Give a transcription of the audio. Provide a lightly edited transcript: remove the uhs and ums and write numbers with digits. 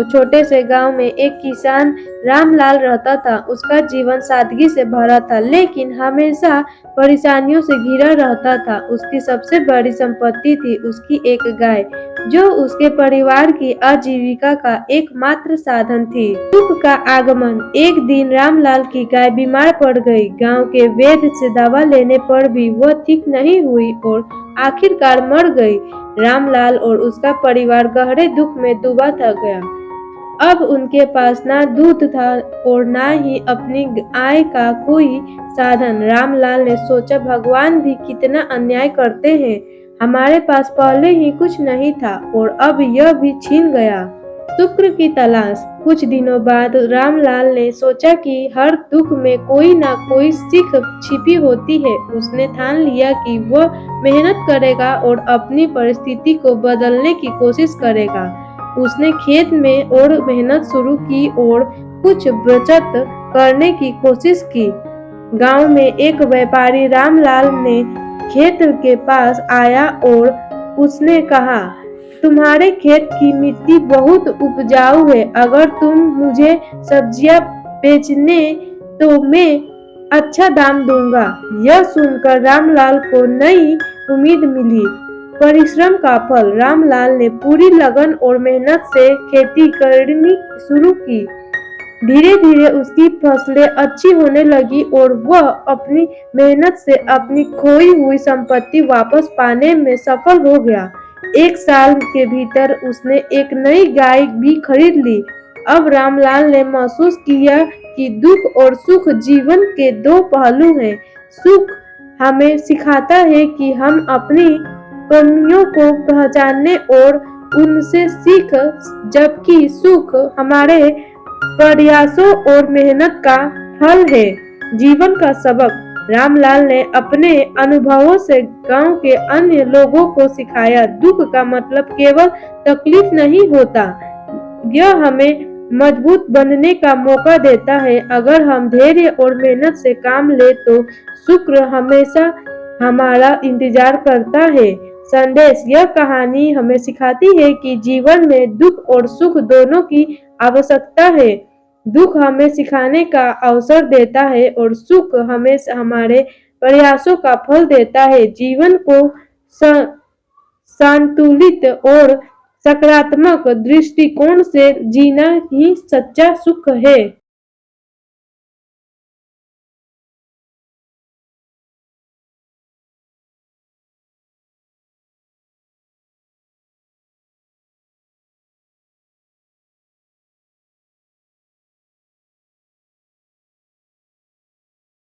छोटे से गांव में एक किसान रामलाल रहता था। उसका जीवन सादगी से भरा था, लेकिन हमेशा परेशानियों से घिरा रहता था। उसकी सबसे बड़ी संपत्ति थी उसकी एक गाय, जो उसके परिवार की आजीविका का एकमात्र साधन थी। सुख का आगमन। एक दिन रामलाल की गाय बीमार पड़ गई। गांव के वैद्य से दवा लेने पर भी वह ठीक नहीं हुई और आखिरकार मर गई। रामलाल और उसका परिवार गहरे दुख में डूबा था गया। अब उनके पास ना दूध था और ना ही अपनी आय का कोई साधन। रामलाल ने सोचा, भगवान भी कितना अन्याय करते हैं। हमारे पास पहले ही कुछ नहीं था और अब यह भी छीन गया। शुक्र की तलाश। कुछ दिनों बाद रामलाल ने सोचा कि हर दुख में कोई ना कोई सीख छिपी होती है। उसने ठान लिया कि वह मेहनत करेगा और अपनी परिस्थिति को बदलने की कोशिश करेगा। उसने खेत में और मेहनत शुरू की और कुछ बचत करने की कोशिश की। गांव में एक व्यापारी रामलाल ने खेत के पास आया और उसने कहा, तुम्हारे खेत की मिट्टी बहुत उपजाऊ है। अगर तुम मुझे सब्जियां बेचने तो मैं अच्छा दाम दूंगा। यह सुनकर रामलाल को नई उम्मीद मिली। परिश्रम का फल। रामलाल ने पूरी लगन और मेहनत से खेती करनी शुरू की। धीरे धीरे उसकी फसलें अच्छी होने लगी और वह अपनी मेहनत से अपनी खोई हुई संपत्ति वापस पाने में सफल हो गया। एक साल के भीतर उसने एक नई गाय भी खरीद ली। अब रामलाल ने महसूस किया कि दुख और सुख जीवन के दो पहलू हैं। सुख हमें सिखाता है कि हम अपनी कमियों को पहचानने और उनसे सीख, जबकि सुख हमारे प्रयासों और मेहनत का फल है। जीवन का सबक। रामलाल ने अपने अनुभवों से गांव के अन्य लोगों को सिखाया, दुख का मतलब केवल तकलीफ नहीं होता, यह हमें मजबूत बनने का मौका देता है। अगर हम धैर्य और मेहनत से काम ले तो शुक्र हमेशा हमारा इंतजार करता है। संदेश। यह कहानी हमें सिखाती है कि जीवन में दुख और सुख दोनों की आवश्यकता है। दुख हमें सिखाने का अवसर देता है और सुख हमें हमारे प्रयासों का फल देता है। जीवन को संतुलित और सकारात्मक दृष्टिकोण से जीना ही सच्चा सुख है।